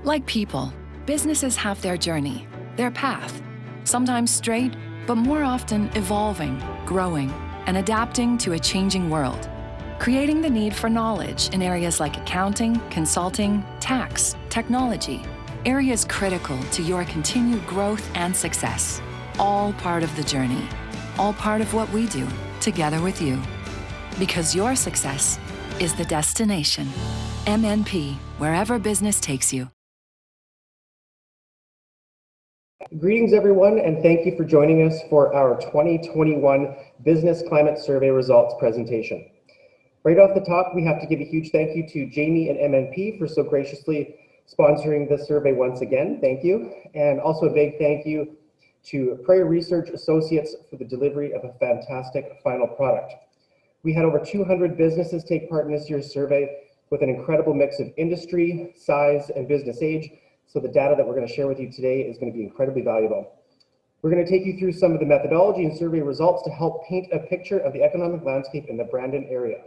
Like people, businesses have their journey, their path, sometimes straight, but more often evolving, growing, and adapting to a changing world, creating the need for knowledge in areas like accounting, consulting, tax, technology, areas critical to your continued growth and success. All part of the journey, all part of what we do together with you. Because your success is the destination. MNP, wherever business takes you. Greetings everyone, and thank you for joining us for our 2021 Business Climate Survey results presentation. Right off the top, we have to give a huge thank you to Jamie and MNP for so graciously sponsoring this survey once again. Thank you. And also a big thank you to Prayer Research Associates for the delivery of a fantastic final product. We had over 200 businesses take part in this year's survey with an incredible mix of industry, size, and business age. So the data that we're going to share with you today is going to be incredibly valuable. We're going to take you through some of the methodology and survey results to help paint a picture of the economic landscape in the Brandon area.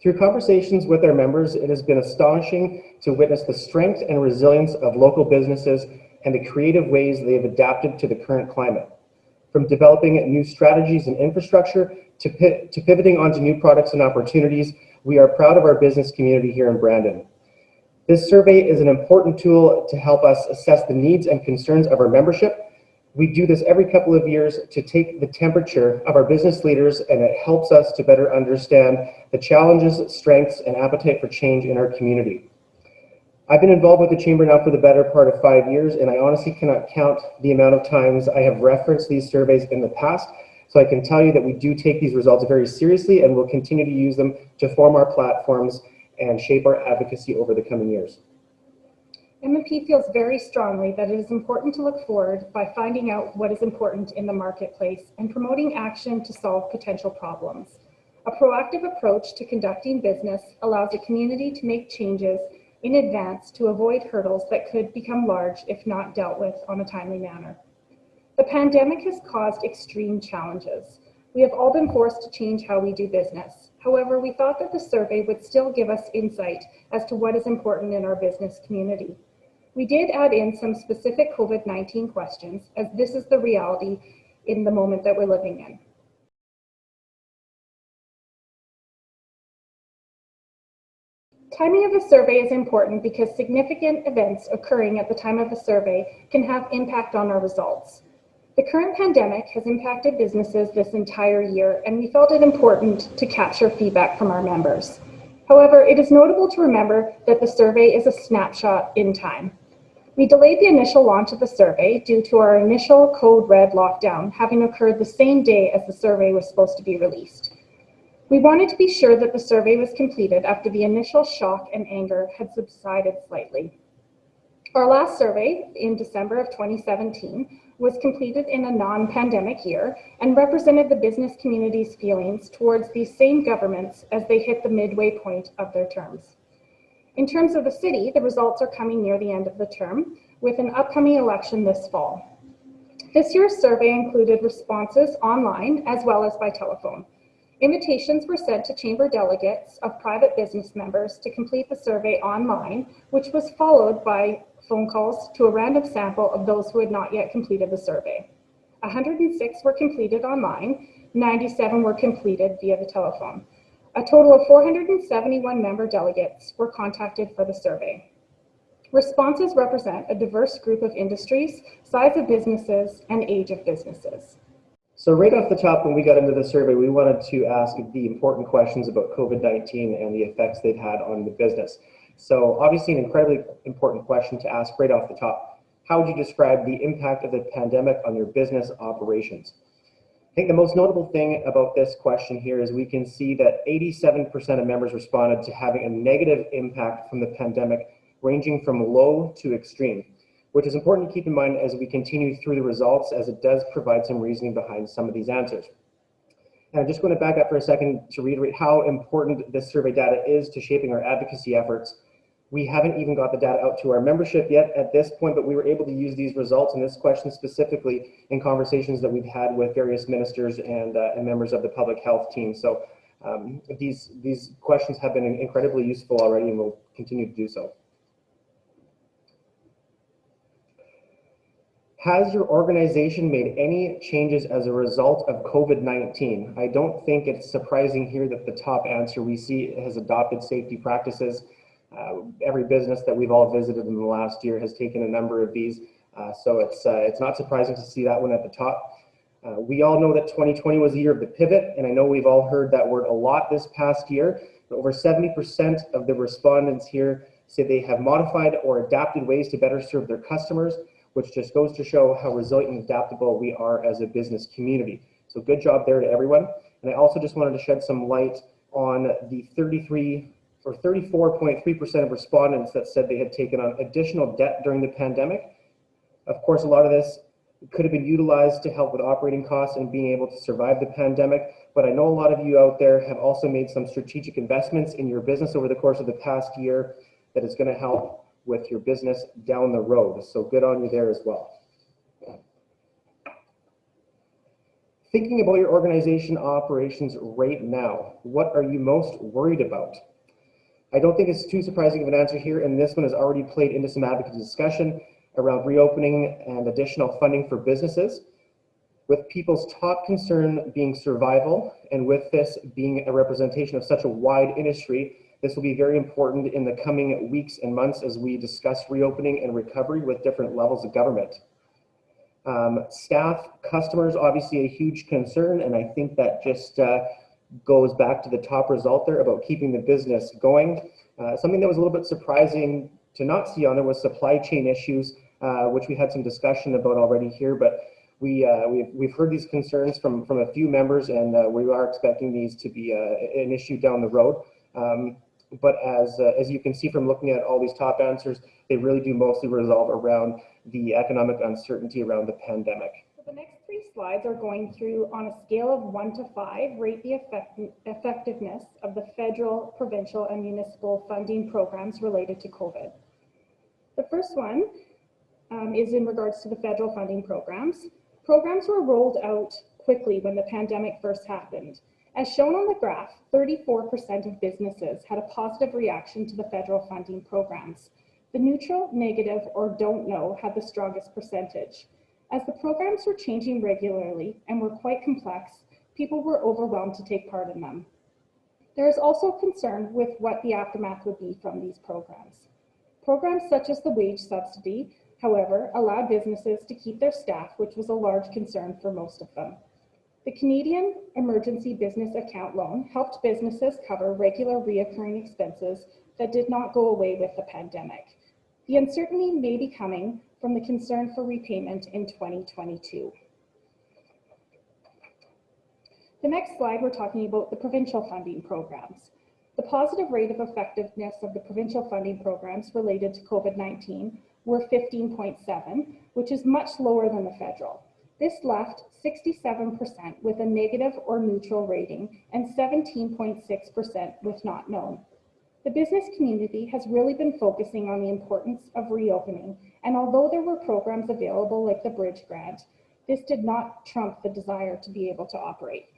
Through conversations with our members, it has been astonishing to witness the strength and resilience of local businesses and the creative ways they have adapted to the current climate. From developing new strategies and infrastructure to pivoting onto new products and opportunities, we are proud of our business community here in Brandon. This survey is an important tool to help us assess the needs and concerns of our membership. We do this every couple of years to take the temperature of our business leaders, and it helps us to better understand the challenges, strengths, and appetite for change in our community. I've been involved with the Chamber now for the better part of 5 years, and I honestly cannot count the amount of times I have referenced these surveys in the past. So I can tell you that we do take these results very seriously and will continue to use them to form our platforms and shape our advocacy over the coming years. MNP feels very strongly that it is important to look forward by finding out what is important in the marketplace and promoting action to solve potential problems. A proactive approach to conducting business allows a community to make changes in advance to avoid hurdles that could become large if not dealt with on a timely manner. The pandemic has caused extreme challenges. We have all been forced to change how we do business. However, we thought that the survey would still give us insight as to what is important in our business community. We did add in some specific COVID-19 questions, as this is the reality in the moment that we're living in. Timing of the survey is important because significant events occurring at the time of the survey can have impact on our results. The current pandemic has impacted businesses this entire year, and we felt it important to capture feedback from our members. However, it is notable to remember that the survey is a snapshot in time. We delayed the initial launch of the survey due to our initial code red lockdown having occurred the same day as the survey was supposed to be released. We wanted to be sure that the survey was completed after the initial shock and anger had subsided slightly. Our last survey in December of 2017 was completed in a non-pandemic year and represented the business community's feelings towards these same governments as they hit the midway point of their terms. In terms of the city, the results are coming near the end of the term, with an upcoming election this fall. This year's survey included responses online as well as by telephone. Invitations were sent to Chamber delegates of private business members to complete the survey online, which was followed by phone calls to a random sample of those who had not yet completed the survey. 106 were completed online, 97 were completed via the telephone. A total of 471 member delegates were contacted for the survey. Responses represent a diverse group of industries, size of businesses, and age of businesses. So right off the top, when we got into the survey, we wanted to ask the important questions about COVID-19 and the effects they've had on the business. So obviously an incredibly important question to ask right off the top. How would you describe the impact of the pandemic on your business operations? I think the most notable thing about this question here is we can see that 87% of members responded to having a negative impact from the pandemic, ranging from low to extreme, which is important to keep in mind as we continue through the results, as it does provide some reasoning behind some of these answers. And I'm just going to back up for a second to reiterate how important this survey data is to shaping our advocacy efforts. We haven't even got the data out to our membership yet at this point, but we were able to use these results and this question specifically in conversations that we've had with various ministers and members of the public health team. So these questions have been incredibly useful already and will continue to do so. Has your organization made any changes as a result of COVID-19? I don't think it's surprising here that the top answer we see has adopted safety practices. Every business that we've all visited in the last year has taken a number of these, so it's not surprising to see that one at the top. We all know that 2020 was a year of the pivot, and I know we've all heard that word a lot this past year. But over 70% of the respondents here say they have modified or adapted ways to better serve their customers, which just goes to show how resilient and adaptable we are as a business community. So good job there to everyone. And I also just wanted to shed some light on the 34.3% of respondents that said they had taken on additional debt during the pandemic. Of course, a lot of this could have been utilized to help with operating costs and being able to survive the pandemic. But I know a lot of you out there have also made some strategic investments in your business over the course of the past year that is going to help with your business down the road. So good on you there as well. Thinking about your organization operations right now, what are you most worried about? I don't think it's too surprising of an answer here, and this one has already played into some advocacy discussion around reopening and additional funding for businesses. With people's top concern being survival, and with this being a representation of such a wide industry, this will be very important in the coming weeks and months as we discuss reopening and recovery with different levels of government. Staff, customers, obviously a huge concern, and I think that just goes back to the top result there about keeping the business going. Something that was a little bit surprising to not see on there was supply chain issues, which we had some discussion about already here, but we've heard these concerns from a few members, and we are expecting these to be an issue down the road. But as you can see from looking at all these top answers, they really do mostly resolve around the economic uncertainty around the pandemic. So the next three slides are going through, on a scale of 1 to 5, rate the effectiveness of the federal, provincial, and municipal funding programs related to COVID. The first one is in regards to the federal funding programs. Programs were rolled out quickly when the pandemic first happened. As shown on the graph, 34% of businesses had a positive reaction to the federal funding programs. The neutral, negative, or don't know had the strongest percentage. As the programs were changing regularly and were quite complex, people were overwhelmed to take part in them. There is also concern with what the aftermath would be from these programs. Programs such as the wage subsidy, however, allowed businesses to keep their staff, which was a large concern for most of them. The Canadian Emergency Business Account Loan helped businesses cover regular reoccurring expenses that did not go away with the pandemic. The uncertainty may be coming from the concern for repayment in 2022. The next slide, we're talking about the provincial funding programs. The positive rate of effectiveness of the provincial funding programs related to COVID-19 were 15.7, which is much lower than the federal. This left 67% with a negative or neutral rating and 17.6% with not known. The business community has really been focusing on the importance of reopening, and although there were programs available like the Bridge Grant, this did not trump the desire to be able to operate.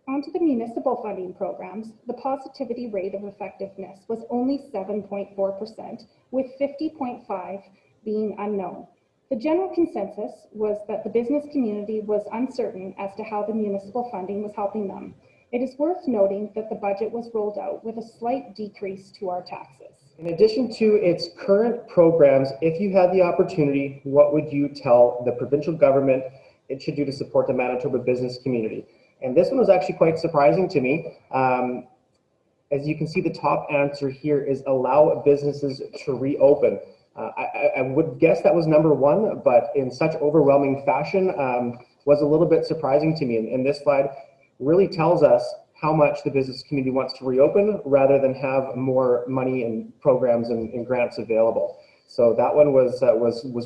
Onto the municipal funding programs, the positivity rate of effectiveness was only 7.4%, with 50.5% being unknown. The general consensus was that the business community was uncertain as to how the municipal funding was helping them. It is worth noting that the budget was rolled out with a slight decrease to our taxes. In addition to its current programs, if you had the opportunity, what would you tell the provincial government it should do to support the Manitoba business community? And this one was actually quite surprising to me. As you can see, the top answer here is allow businesses to reopen. I would guess that was number one, but in such overwhelming fashion was a little bit surprising to me. And this slide really tells us how much the business community wants to reopen rather than have more money and programs and grants available. So that one was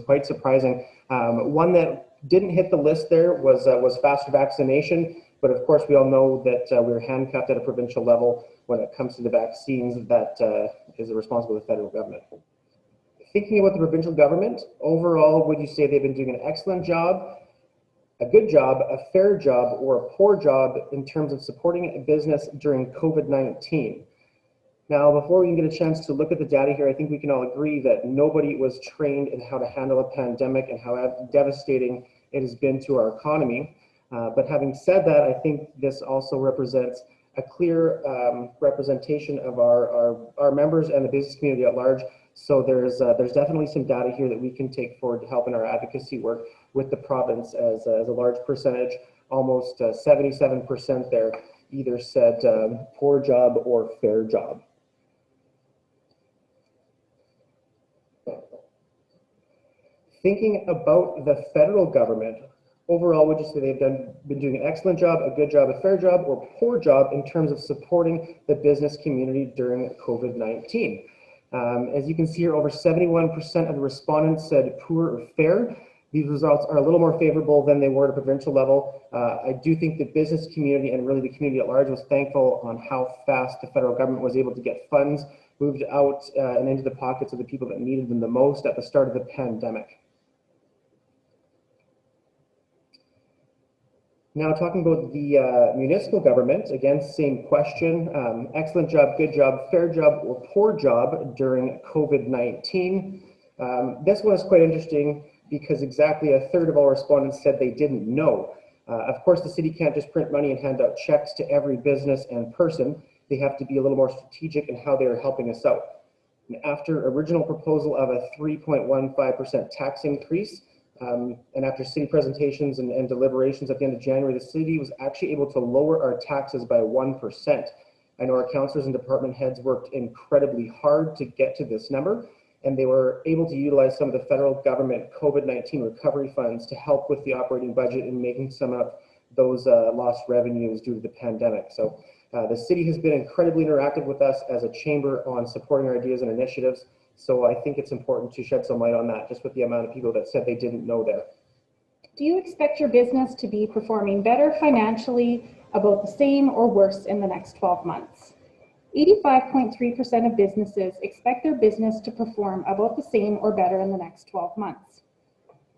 quite surprising. One that didn't hit the list there was faster vaccination, but of course we all know that we're handcuffed at a provincial level when it comes to the vaccines that is the responsibility of the federal government. Thinking about the provincial government, overall, would you say they've been doing an excellent job, a good job, a fair job, or a poor job in terms of supporting a business during COVID-19? Now, before we can get a chance to look at the data here, I think we can all agree that nobody was trained in how to handle a pandemic and how devastating it has been to our economy. But having said that, I think this also represents a clear representation of our members and the business community at large. So there's definitely some data here that we can take forward to help in our advocacy work with the province, as a large percentage, almost 77% there, either said poor job or fair job. Thinking about the federal government, overall, would you say they've been doing an excellent job, a good job, a fair job, or poor job in terms of supporting the business community during COVID-19? As you can see here, over 71% of the respondents said poor or fair. These results are a little more favorable than they were at a provincial level. I do think the business community and really the community at large was thankful on how fast the federal government was able to get funds moved out and into the pockets of the people that needed them the most at the start of the pandemic. Now, talking about the municipal government, again, same question. Excellent job, good job, fair job, or poor job during COVID-19. This one is quite interesting because exactly a third of all respondents said they didn't know. Of course, the city can't just print money and hand out checks to every business and person. They have to be a little more strategic in how they're helping us out. And after original proposal of a 3.15% tax increase, and after city presentations and deliberations at the end of January, the city was actually able to lower our taxes by 1%. I know our councillors and department heads worked incredibly hard to get to this number, and they were able to utilize some of the federal government COVID-19 recovery funds to help with the operating budget and making some of those lost revenues due to the pandemic. So the city has been incredibly interactive with us as a chamber on supporting our ideas and initiatives. So I think it's important to shed some light on that, just with the amount of people that said they didn't know there. Do you expect your business to be performing better financially, about the same, or worse in the next 12 months? 85.3% of businesses expect their business to perform about the same or better in the next 12 months.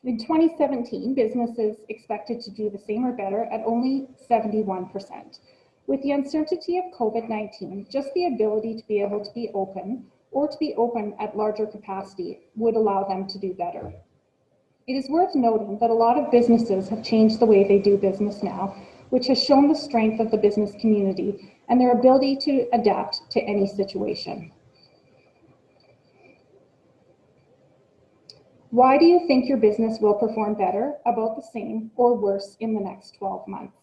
In 2017, businesses expected to do the same or better at only 71%. With the uncertainty of COVID-19, just the ability to be able to be open or to be open at larger capacity would allow them to do better. It is worth noting that a lot of businesses have changed the way they do business now, which has shown the strength of the business community and their ability to adapt to any situation. Why do you think your business will perform better, about the same, or worse in the next 12 months?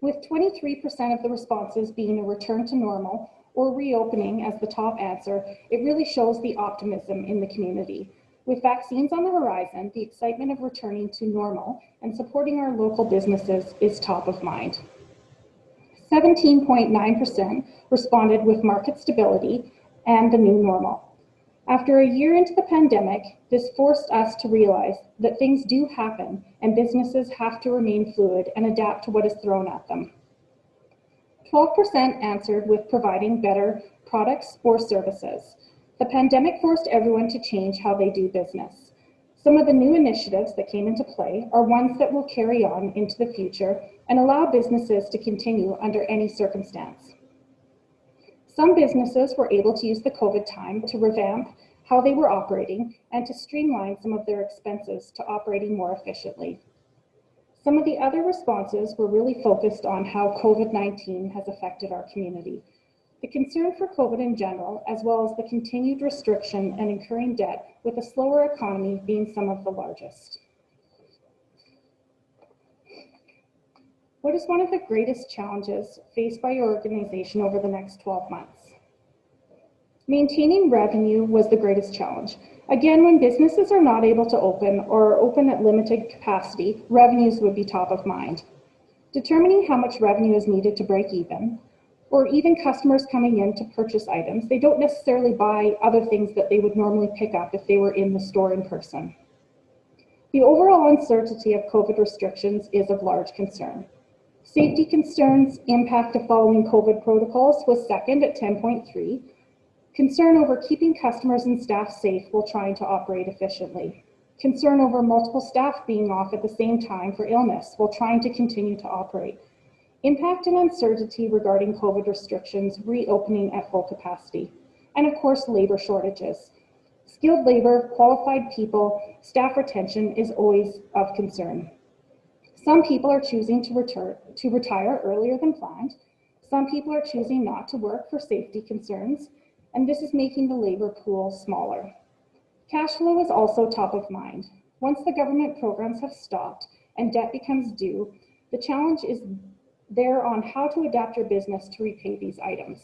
With 23% of the responses being a return to normal or reopening as the top answer, it really shows the optimism in the community. With vaccines on the horizon, the excitement of returning to normal and supporting our local businesses is top of mind. 17.9% responded with market stability and the new normal. After a year into the pandemic, this forced us to realize that things do happen and businesses have to remain fluid and adapt to what is thrown at them. 12% answered with providing better products or services. The pandemic forced everyone to change how they do business. Some of the new initiatives that came into play are ones that will carry on into the future and allow businesses to continue under any circumstance. Some businesses were able to use the COVID time to revamp how they were operating and to streamline some of their expenses to operating more efficiently. Some of the other responses were really focused on how COVID-19 has affected our community. The concern for COVID in general, as well as the continued restriction and incurring debt with a slower economy being some of the largest. What is one of the greatest challenges faced by your organization over the next 12 months? Maintaining revenue was the greatest challenge. Again, when businesses are not able to open or open at limited capacity, revenues would be top of mind. Determining how much revenue is needed to break even, or even customers coming in to purchase items, they don't necessarily buy other things that they would normally pick up if they were in the store in person. The overall uncertainty of COVID restrictions is of large concern. Safety concerns, impact of following COVID protocols was second at 10.3. Concern over keeping customers and staff safe while trying to operate efficiently. Concern over multiple staff being off at the same time for illness while trying to continue to operate. impact and uncertainty regarding COVID restrictions, reopening at full capacity, and of course, labor shortages. Skilled labor, qualified people, staff retention is always of concern. Some people are choosing to retire earlier than planned. Some people are choosing not to work for safety concerns, and this is making the labor pool smaller. Cash flow is also top of mind. Once the government programs have stopped and debt becomes due, the challenge is there on how to adapt your business to repay these items.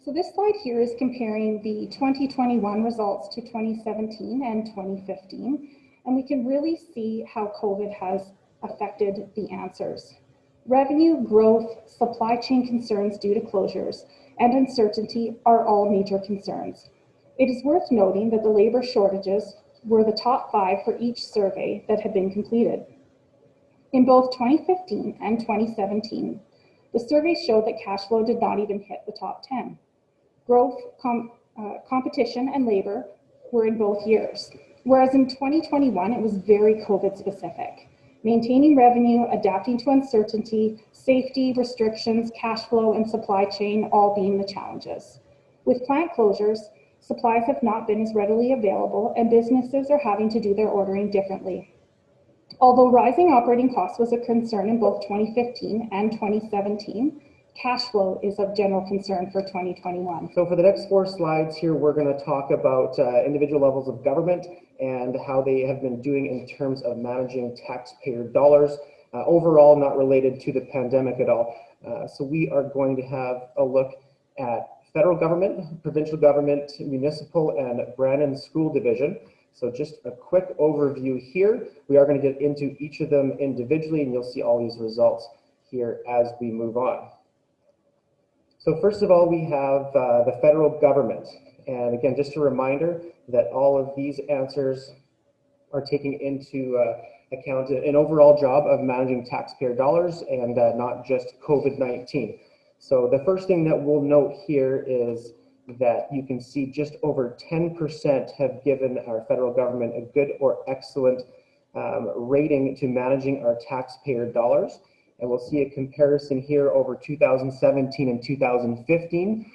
So this slide here is comparing the 2021 results to 2017 and 2015, and we can really see how COVID has affected the answers. Revenue, growth, supply chain concerns due to closures, and uncertainty are all major concerns. It is worth noting that the labor shortages were the top 5 for each survey that had been completed. In both 2015 and 2017, the surveys showed that cash flow did not even hit the top 10. Growth, competition, and labor were in both years, whereas in 2021, it was very COVID specific. Maintaining revenue, adapting to uncertainty, safety, restrictions, cash flow, and supply chain all being the challenges. With plant closures, supplies have not been as readily available and businesses are having to do their ordering differently. Although rising operating costs was a concern in both 2015 and 2017, cash flow is of general concern for 2021. So for the next 4 slides here, we're going to talk about individual levels of government and how they have been doing in terms of managing taxpayer dollars, overall not related to the pandemic at all. So we are going to have a look at federal government, provincial government, municipal, and Brandon School Division. So just a quick overview here. We are going to get into each of them individually, and you'll see all these results here as we move on. So first of all, we have the federal government. And again, just a reminder that all of these answers are taking into account an overall job of managing taxpayer dollars and not just COVID-19. So the first thing that we'll note here is that you can see just over 10% have given our federal government a good or excellent rating to managing our taxpayer dollars. And we'll see a comparison here over 2017 and 2015,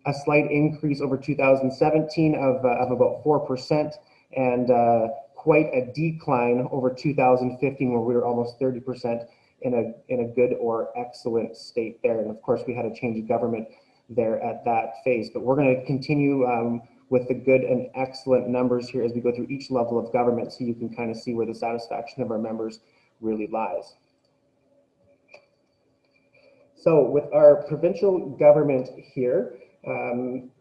a slight increase over 2017 of about 4%, and quite a decline over 2015 where we were almost 30% in a good or excellent state there. And of course, we had a change of government there at that phase. But we're going to continue with the good and excellent numbers here as we go through each level of government so you can kind of see where the satisfaction of our members really lies. So with our provincial government here,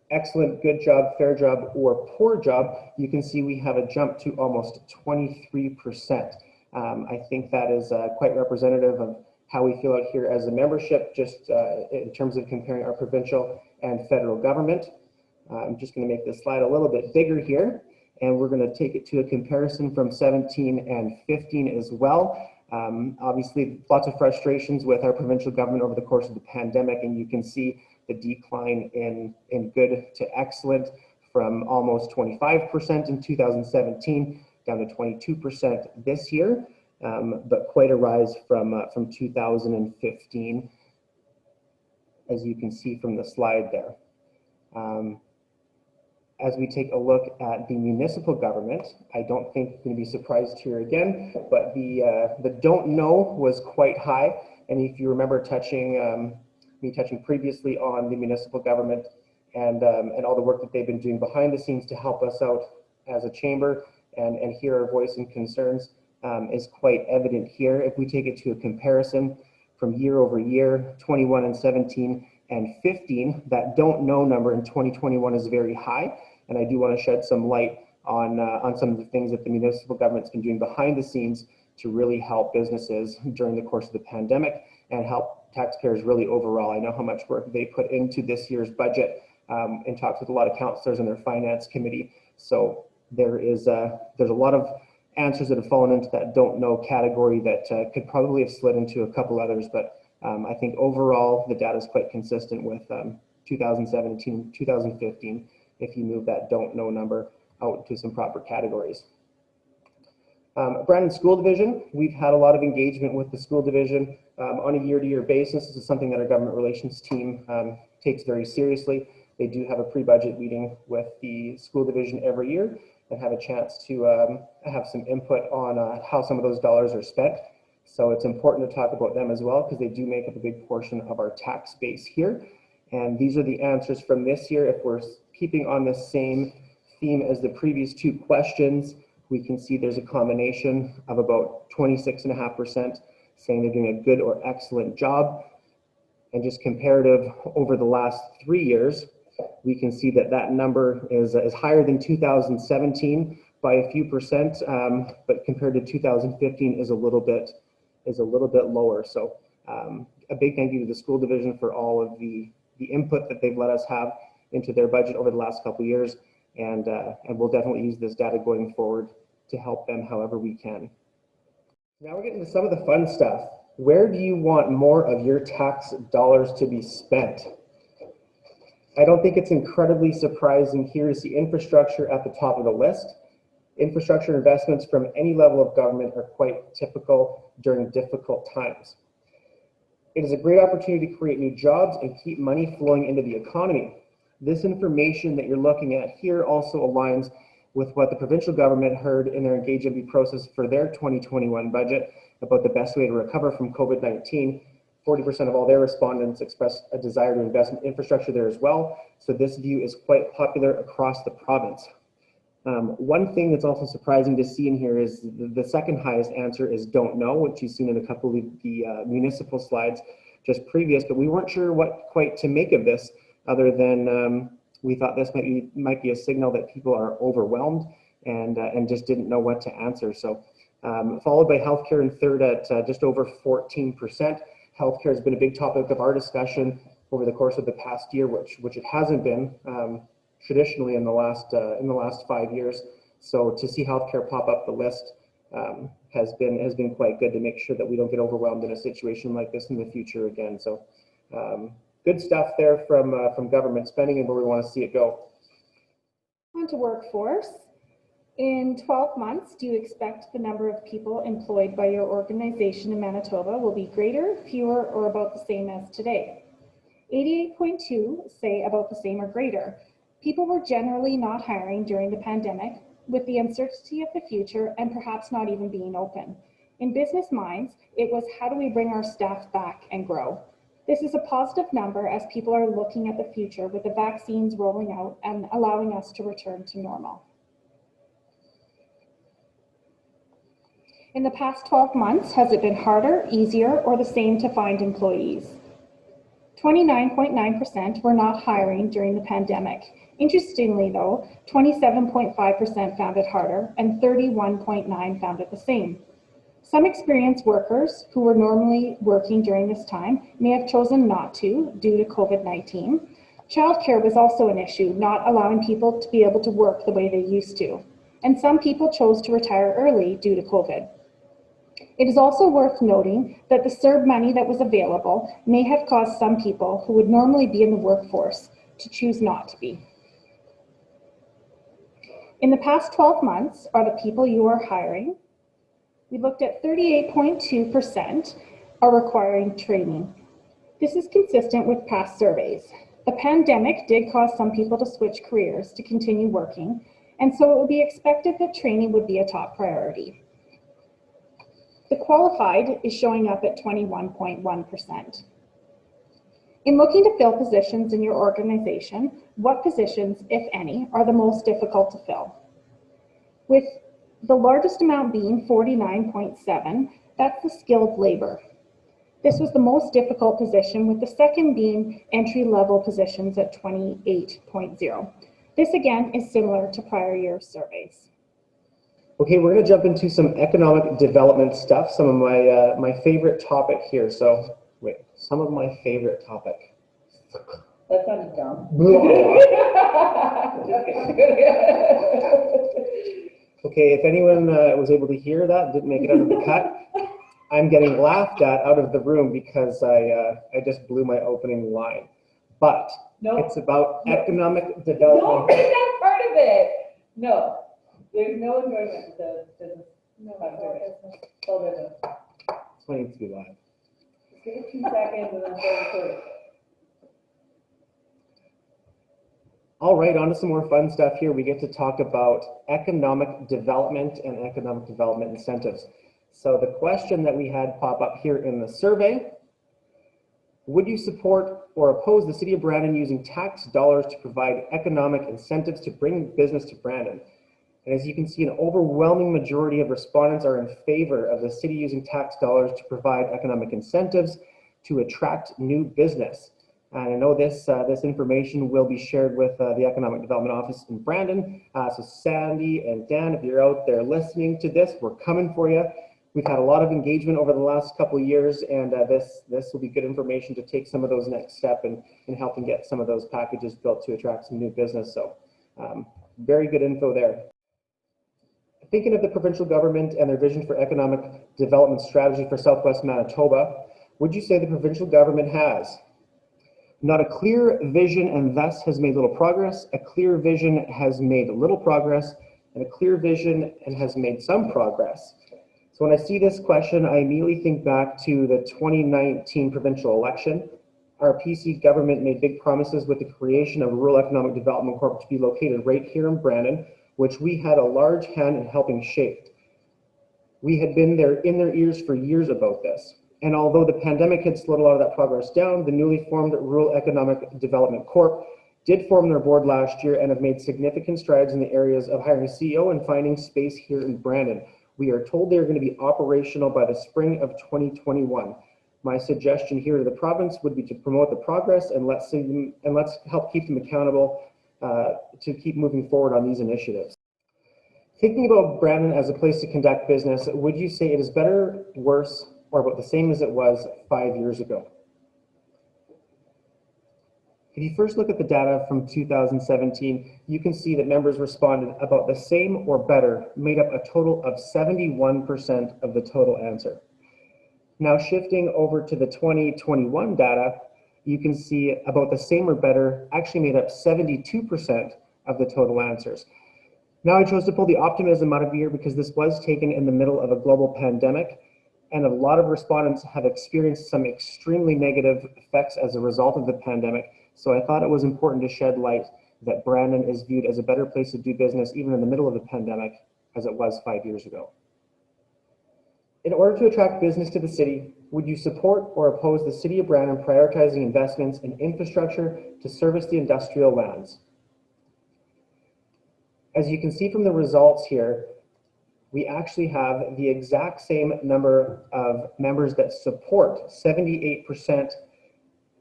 excellent, good job, fair job, or poor job, you can see we have a jump to almost 23%. I think that is quite representative of how we feel out here as a membership, just in terms of comparing our provincial and federal government. I'm just going to make this slide a little bit bigger here, and we're going to take it to a comparison from 17 and 15 as well. Obviously, lots of frustrations with our provincial government over the course of the pandemic, and you can see the decline in good to excellent from almost 25% in 2017 down to 22% this year, but quite a rise from 2015, as you can see from the slide there. As we take a look at the municipal government, I don't think you're going to be surprised here again, but the don't know was quite high. And if you remember me touching previously on the municipal government and all the work that they've been doing behind the scenes to help us out as a chamber and hear our voice and concerns is quite evident here. If we take it to a comparison from year over year, 21 and 17, and 15, that don't know number in 2021 is very high, and I do want to shed some light on some of the things that the municipal government's been doing behind the scenes to really help businesses during the course of the pandemic and help taxpayers really overall. I know how much work they put into this year's budget and talked with a lot of councillors in their finance committee. So there's a lot of answers that have fallen into that don't know category that could probably have slid into a couple others, but I think overall the data is quite consistent with 2017, 2015, if you move that don't know number out to some proper categories. Brandon School Division, we've had a lot of engagement with the school division on a year-to-year basis. This is something that our government relations team takes very seriously. They do have a pre-budget meeting with the school division every year and have a chance to have some input on how some of those dollars are spent. So it's important to talk about them as well because they do make up a big portion of our tax base here. And these are the answers from this year. If we're keeping on the same theme as the previous two questions, we can see there's a combination of about 26.5% saying they're doing a good or excellent job. And just comparative over the last 3 years, we can see that that number is higher than 2017 by a few percent, but compared to 2015 is a little bit lower. So a big thank you to the school division for all of the input that they've let us have into their budget over the last couple of years. And we'll definitely use this data going forward to help them however we can. Now we're getting to some of the fun stuff. Where do you want more of your tax dollars to be spent? I don't think it's incredibly surprising here to see infrastructure at the top of the list. Infrastructure investments from any level of government are quite typical during difficult times. It is a great opportunity to create new jobs and keep money flowing into the economy. This information that you're looking at here also aligns with what the provincial government heard in their Engage MB process for their 2021 budget about the best way to recover from COVID-19. 40% of all their respondents expressed a desire to invest in infrastructure there as well. So this view is quite popular across the province. One thing that's also surprising to see in here is the second highest answer is don't know, which you've seen in a couple of the municipal slides just previous, but we weren't sure what quite to make of this other than we thought this might be a signal that people are overwhelmed and just didn't know what to answer. So followed by healthcare in third at just over 14%. Healthcare has been a big topic of our discussion over the course of the past year, which it hasn't been traditionally in the last 5 years. So to see healthcare pop up the list has been quite good to make sure that we don't get overwhelmed in a situation like this in the future again. So good stuff there from government spending and where we want to see it go. On to workforce. In 12 months, do you expect the number of people employed by your organization in Manitoba will be greater, fewer, or about the same as today? 88.2 say about the same or greater. People were generally not hiring during the pandemic with the uncertainty of the future and perhaps not even being open. In business minds, it was how do we bring our staff back and grow? This is a positive number as people are looking at the future with the vaccines rolling out and allowing us to return to normal. In the past 12 months, has it been harder, easier, or the same to find employees? 29.9% were not hiring during the pandemic. Interestingly though, 27.5% found it harder and 31.9% found it the same. Some experienced workers who were normally working during this time may have chosen not to due to COVID-19. Childcare was also an issue, not allowing people to be able to work the way they used to. And some people chose to retire early due to COVID. It is also worth noting that the CERB money that was available may have caused some people who would normally be in the workforce to choose not to be. In the past 12 months, are the people you are hiring? We looked at 38.2% are requiring training. This is consistent with past surveys. The pandemic did cause some people to switch careers to continue working, and so it would be expected that training would be a top priority. The qualified is showing up at 21.1%. In looking to fill positions in your organization, what positions, if any, are the most difficult to fill? With the largest amount being 49.7%, that's the skilled labor. This was the most difficult position, with the second being entry-level positions at 28.0%. This again is similar to prior year surveys. Okay, we're going to jump into some economic development stuff, some of my favorite topic here. So, wait, some of my favorite topic. That sounded dumb. Okay, if anyone was able to hear that, didn't make it out of the cut, I'm getting laughed at out of the room because I just blew my opening line. But it's about economic development. No, it's not part of it. No. There's no enjoyment to business No, I'm doing it. All business. This one needs to be live. Just give it 2 seconds and then start recording. All right, on to some more fun stuff here. We get to talk about economic development and economic development incentives. So the question that we had pop up here in the survey: would you support or oppose the City of Brandon using tax dollars to provide economic incentives to bring business to Brandon? And as you can see, an overwhelming majority of respondents are in favor of the city using tax dollars to provide economic incentives to attract new business. And I know this information will be shared with the Economic Development Office in Brandon. So Sandy and Dan, if you're out there listening to this, we're coming for you. We've had a lot of engagement over the last couple of years, and this will be good information to take some of those next steps in helping get some of those packages built to attract some new business. So very good info there. Thinking of the provincial government and their vision for economic development strategy for Southwest Manitoba, would you say the provincial government has not a clear vision and thus has made little progress, a clear vision has made little progress, and a clear vision and has made some progress? So when I see this question, I immediately think back to the 2019 provincial election. Our PC government made big promises with the creation of a Rural Economic Development Corp to be located right here in Brandon, which we had a large hand in helping shape. We had been there in their ears for years about this. And although the pandemic had slowed a lot of that progress down, the newly formed Rural Economic Development Corp did form their board last year and have made significant strides in the areas of hiring a CEO and finding space here in Brandon. We are told they are going to be operational by the spring of 2021. My suggestion here to the province would be to promote the progress and let's help keep them accountable to keep moving forward on these initiatives. Thinking about Brandon as a place to conduct business, would you say it is better, worse, or about the same as it was 5 years ago? If you first look at the data from 2017, you can see that members responded about the same or better, made up a total of 71% of the total answer. Now shifting over to the 2021 data, you can see about the same or better actually made up 72% of the total answers. Now I chose to pull the optimism out of here because this was taken in the middle of a global pandemic, and a lot of respondents have experienced some extremely negative effects as a result of the pandemic. So I thought it was important to shed light that Brandon is viewed as a better place to do business even in the middle of the pandemic as it was 5 years ago. In order to attract business to the city, would you support or oppose the City of Brandon prioritizing investments in infrastructure to service the industrial lands? As you can see from the results here, we actually have the exact same number of members that support, 78%,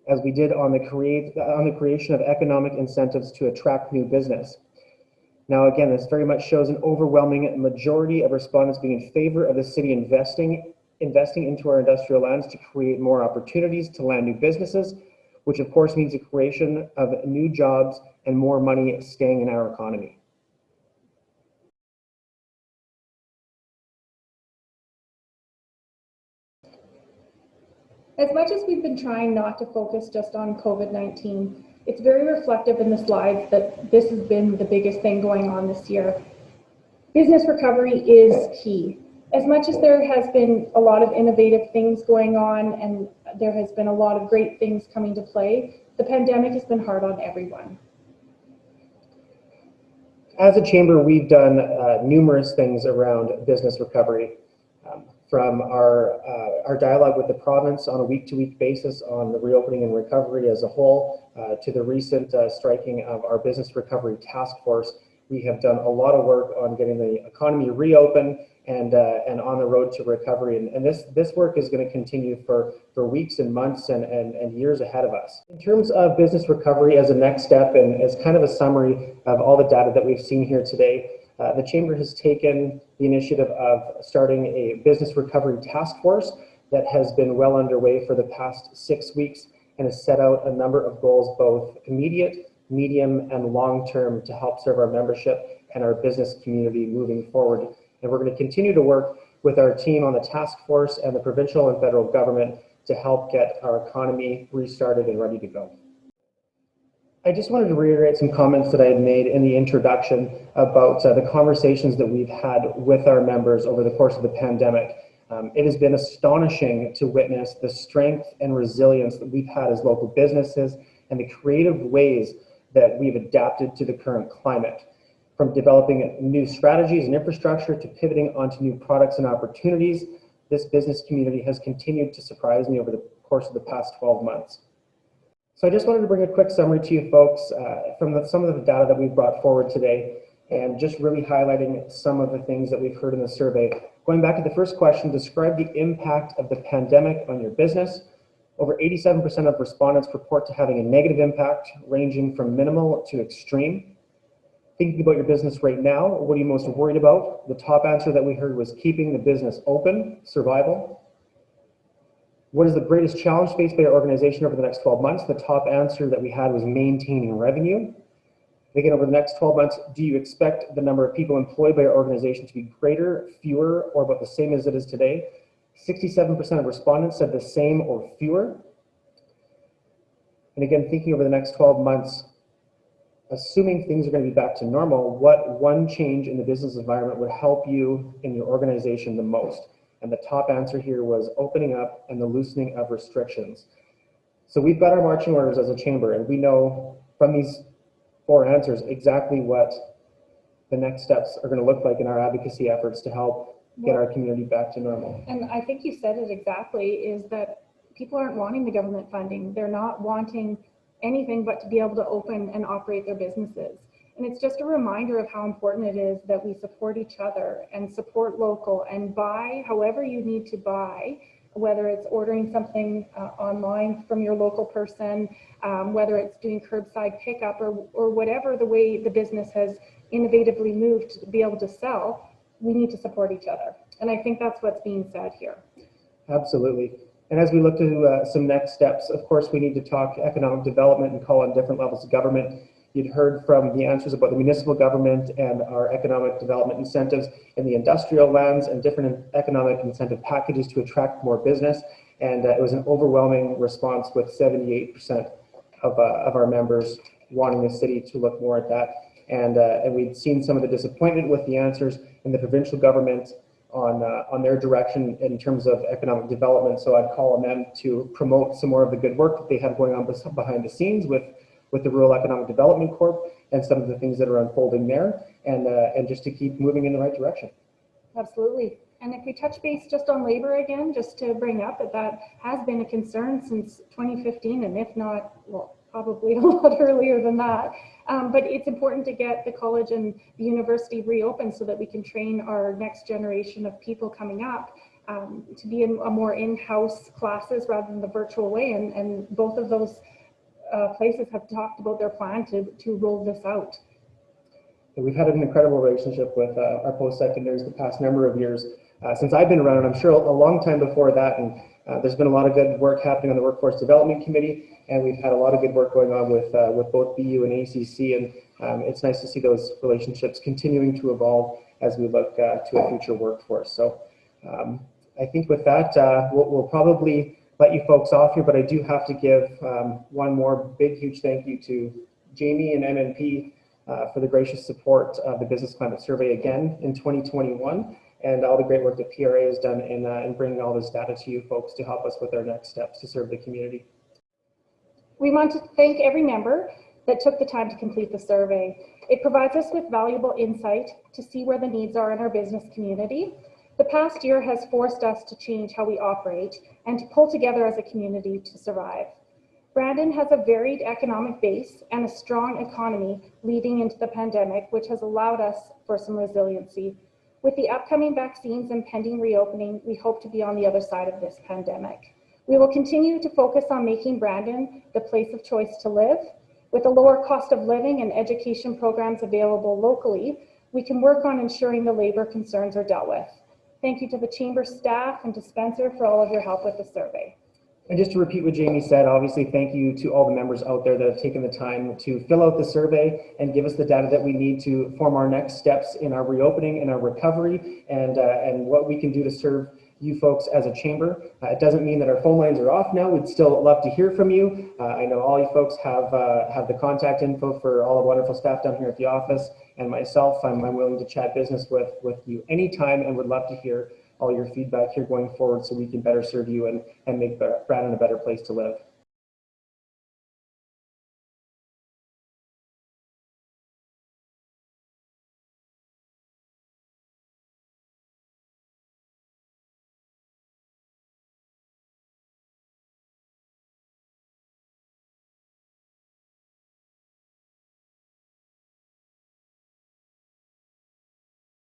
as we did on the creation of economic incentives to attract new business. Now again, this very much shows an overwhelming majority of respondents being in favor of the city investing into our industrial lands to create more opportunities to land new businesses, which of course means the creation of new jobs and more money staying in our economy. As much as we've been trying not to focus just on COVID-19, it's very reflective in the slides that this has been the biggest thing going on this year. Business recovery is key. As much as there has been a lot of innovative things going on and there has been a lot of great things coming to play, the pandemic has been hard on everyone. As a chamber, we've done numerous things around business recovery. From our dialogue with the province on a week-to-week basis on the reopening and recovery as a whole, to the recent striking of our business recovery task force, we have done a lot of work on getting the economy reopened and on the road to recovery. And this work is going to continue for weeks and months and years ahead of us. In terms of business recovery as a next step and as kind of a summary of all the data that we've seen here today, the Chamber has taken the initiative of starting a business recovery task force that has been well underway for the past 6 weeks and has set out a number of goals, both immediate, medium, and long-term, to help serve our membership and our business community moving forward. And we're going to continue to work with our team on the task force and the provincial and federal government to help get our economy restarted and ready to go. I just wanted to reiterate some comments that I had made in the introduction about the conversations that we've had with our members over the course of the pandemic. It has been astonishing to witness the strength and resilience that we've had as local businesses and the creative ways that we've adapted to the current climate. From developing new strategies and infrastructure to pivoting onto new products and opportunities, this business community has continued to surprise me over the course of the past 12 months. So I just wanted to bring a quick summary to you folks from some of the data that we've brought forward today, and just really highlighting some of the things that we've heard in the survey. Going back to the first question, describe the impact of the pandemic on your business. Over 87% of respondents report to having a negative impact, ranging from minimal to extreme. Thinking about your business right now, what are you most worried about? The top answer that we heard was keeping the business open, survival. What is the greatest challenge faced by your organization over the next 12 months? The top answer that we had was maintaining revenue. Again, over the next 12 months, do you expect the number of people employed by your organization to be greater, fewer, or about the same as it is today? 67% of respondents said the same or fewer. And again, thinking over the next 12 months, assuming things are going to be back to normal, what one change in the business environment would help you in your organization the most? And the top answer here was opening up and the loosening of restrictions. So we've got our marching orders as a chamber, and we know from these 4 answers exactly what the next steps are going to look like in our advocacy efforts to help get our community back to normal. And I think you said it exactly, is that people aren't wanting the government funding. They're not wanting anything but to be able to open and operate their businesses. And it's just a reminder of how important it is that we support each other and support local and buy however you need to buy, whether it's ordering something online from your local person, whether it's doing curbside pickup or whatever the way the business has innovatively moved to be able to sell, we need to support each other. And I think that's what's being said here. Absolutely. And as we look to some next steps, of course, we need to talk economic development and call on different levels of government. You'd heard from the answers about the municipal government and our economic development incentives in the industrial lands and different economic incentive packages to attract more business. And it was an overwhelming response with 78% of our members wanting the city to look more at that. And we'd seen some of the disappointment with the answers in the provincial government on their direction in terms of economic development. So I'd call on them to promote some more of the good work that they have going on behind the scenes with the Rural Economic Development Corp and some of the things that are unfolding there, and just to keep moving in the right direction. Absolutely. And if we touch base just on labor again, just to bring up that has been a concern since 2015, and if not, well, probably a lot earlier than that. But it's important to get the college and the university reopened so that we can train our next generation of people coming up to be in a more in-house classes rather than the virtual way. And both of those places have talked about their plan to roll this out. We've had an incredible relationship with our post-secondaries the past number of years since I've been around, and I'm sure a long time before that. And there's been a lot of good work happening on the Workforce Development Committee, and we've had a lot of good work going on with both BU and ACC, and it's nice to see those relationships continuing to evolve as we look to a future workforce. So I think with that, we'll probably let you folks off here, but I do have to give one more big, huge thank you to Jamie and MNP for the gracious support of the Business Climate Survey again in 2021, and all the great work that PRA has done in bringing all this data to you folks to help us with our next steps to serve the community. We want to thank every member that took the time to complete the survey. It provides us with valuable insight to see where the needs are in our business community. The past year has forced us to change how we operate and to pull together as a community to survive. Brandon has a varied economic base and a strong economy leading into the pandemic, which has allowed us for some resiliency. With the upcoming vaccines and pending reopening, we hope to be on the other side of this pandemic. We will continue to focus on making Brandon the place of choice to live. With a lower cost of living and education programs available locally, we can work on ensuring the labor concerns are dealt with. Thank you to the Chamber staff and to Spencer for all of your help with the survey. And just to repeat what Jamie said, obviously thank you to all the members out there that have taken the time to fill out the survey and give us the data that we need to form our next steps in our reopening and our recovery, and what we can do to serve you folks as a chamber. It doesn't mean that our phone lines are off now. We'd still love to hear from you. I know all you folks have the contact info for all the wonderful staff down here at the office, and myself, I'm willing to chat business with you anytime, and would love to hear all your feedback here going forward so we can better serve you and make Brandon a better place to live.